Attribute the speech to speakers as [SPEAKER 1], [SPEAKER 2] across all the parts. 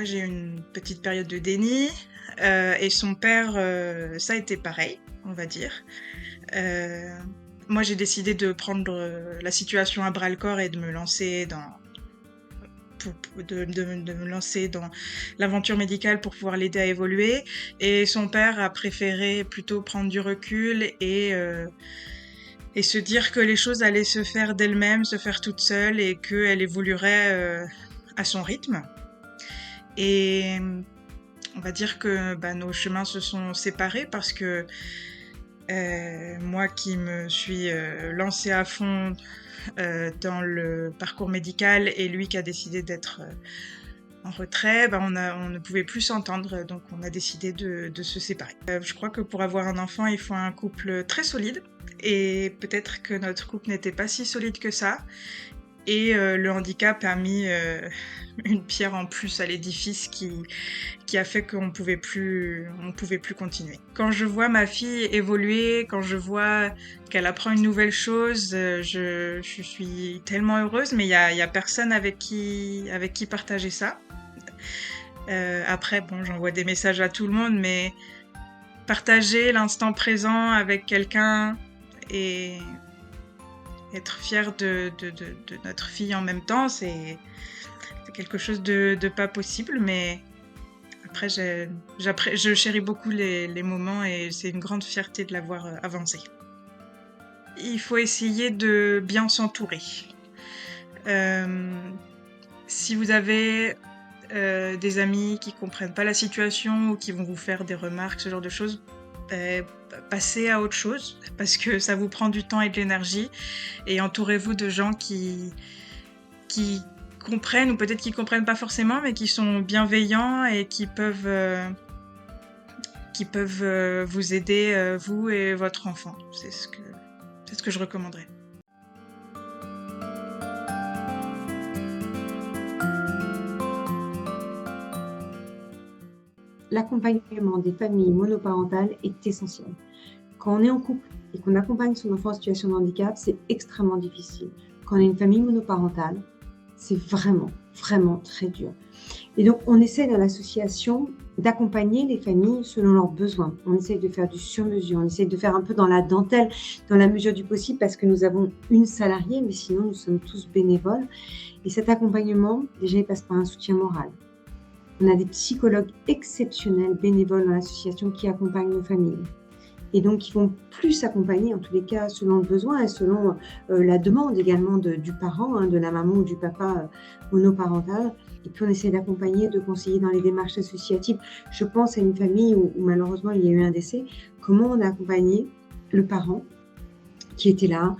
[SPEAKER 1] moi, j'ai eu une petite période de déni, et son père, ça a été pareil, on va dire. Heu, Moi, j'ai décidé de prendre, la situation à bras-le-corps et de me lancer de me lancer dans l'aventure médicale pour pouvoir l'aider à évoluer, et son père a préféré plutôt prendre du recul et se dire que les choses allaient se faire d'elles-mêmes, se faire toutes seules et qu'elle évoluerait, à son rythme. Et on va dire que, bah, nos chemins se sont séparés parce que, moi qui me suis, lancée à fond, dans le parcours médical, et lui qui a décidé d'être, en retrait, bah, on ne pouvait plus s'entendre, donc on a décidé de se séparer. Je crois que pour avoir un enfant, il faut un couple très solide, et peut-être que notre couple n'était pas si solide que ça, et le handicap a mis, une pierre en plus à l'édifice qui a fait qu'on pouvait plus continuer. Quand je vois ma fille évoluer, quand je vois qu'elle apprend une nouvelle chose, je suis tellement heureuse, mais il y a personne avec qui partager ça. Après bon, j'envoie des messages à tout le monde, mais partager l'instant présent avec quelqu'un et être fier de notre fille en même temps, c'est quelque chose de pas possible, mais après je chéris beaucoup les moments, et c'est une grande fierté de l'avoir, avancé. Il faut essayer de bien s'entourer. Si vous avez, des amis qui comprennent pas la situation ou qui vont vous faire des remarques, ce genre de choses, passez à autre chose parce que ça vous prend du temps et de l'énergie, et entourez-vous de gens qui comprennent, ou peut-être qui comprennent pas forcément, mais qui sont bienveillants et qui peuvent vous aider, vous et votre enfant. C'est ce que je recommanderais.
[SPEAKER 2] L'accompagnement des familles monoparentales est essentiel. Quand on est en couple et qu'on accompagne son enfant en situation de handicap, c'est extrêmement difficile. Quand on est une famille monoparentale, c'est vraiment, vraiment très dur. Et donc, on essaie dans l'association d'accompagner les familles selon leurs besoins. On essaie de faire du sur-mesure, on essaie de faire un peu dans la dentelle, dans la mesure du possible, parce que nous avons une salariée, mais sinon, nous sommes tous bénévoles. Et cet accompagnement, déjà, il passe par un soutien moral. On a des psychologues exceptionnels, bénévoles dans l'association qui accompagnent nos familles. Et donc, ils vont plus accompagner, en tous les cas, selon le besoin et selon la demande également du parent, de la maman ou du papa monoparental. Et puis, on essaie d'accompagner, de conseiller dans les démarches associatives. Je pense à une famille où malheureusement, il y a eu un décès. Comment on a accompagné le parent qui était là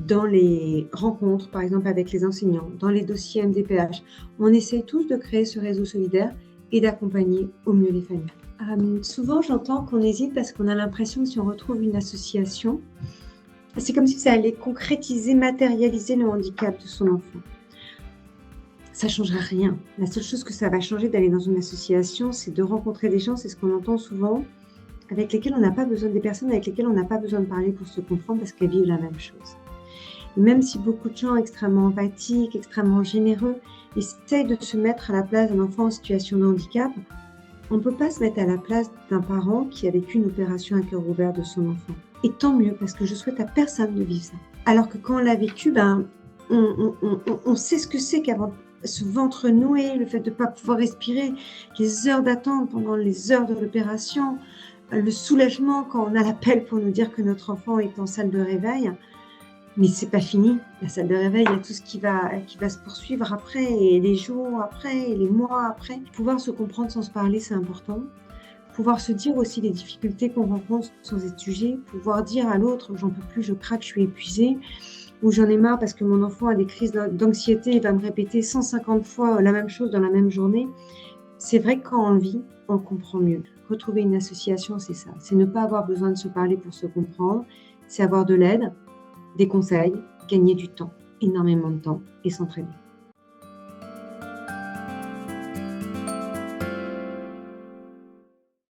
[SPEAKER 2] dans les rencontres, par exemple, avec les enseignants, dans les dossiers MDPH. On essaie tous de créer ce réseau solidaire et d'accompagner au mieux les familles. Souvent, j'entends qu'on hésite parce qu'on a l'impression que si on retrouve une association, c'est comme si ça allait concrétiser, matérialiser le handicap de son enfant. Ça ne changera rien. La seule chose que ça va changer d'aller dans une association, c'est de rencontrer des gens, c'est ce qu'on entend souvent, avec lesquels on n'a pas besoin, des personnes avec lesquelles on n'a pas besoin de parler pour se comprendre parce qu'elles vivent la même chose. Et même si beaucoup de gens extrêmement empathiques, extrêmement généreux, essayent de se mettre à la place d'un enfant en situation de handicap, on ne peut pas se mettre à la place d'un parent qui a vécu une opération à cœur ouvert de son enfant. Et tant mieux, parce que je souhaite à personne de vivre ça. Alors que quand on l'a vécu, on sait ce que c'est qu'avoir ce ventre noué, le fait de ne pas pouvoir respirer, les heures d'attente pendant les heures de l'opération, le soulagement quand on a l'appel pour nous dire que notre enfant est en salle de réveil. Mais c'est pas fini. La salle de réveil, il y a tout ce qui va se poursuivre après, et les jours après, et les mois après. Pouvoir se comprendre sans se parler, c'est important. Pouvoir se dire aussi les difficultés qu'on rencontre sans être jugé. Pouvoir dire à l'autre, j'en peux plus, je craque, je suis épuisée. Ou j'en ai marre parce que mon enfant a des crises d'anxiété et va me répéter 150 fois la même chose dans la même journée. C'est vrai que quand on le vit, on le comprend mieux. Retrouver une association, c'est ça. C'est ne pas avoir besoin de se parler pour se comprendre. C'est avoir de l'aide, des conseils, gagner du temps, énormément de temps et s'entraîner.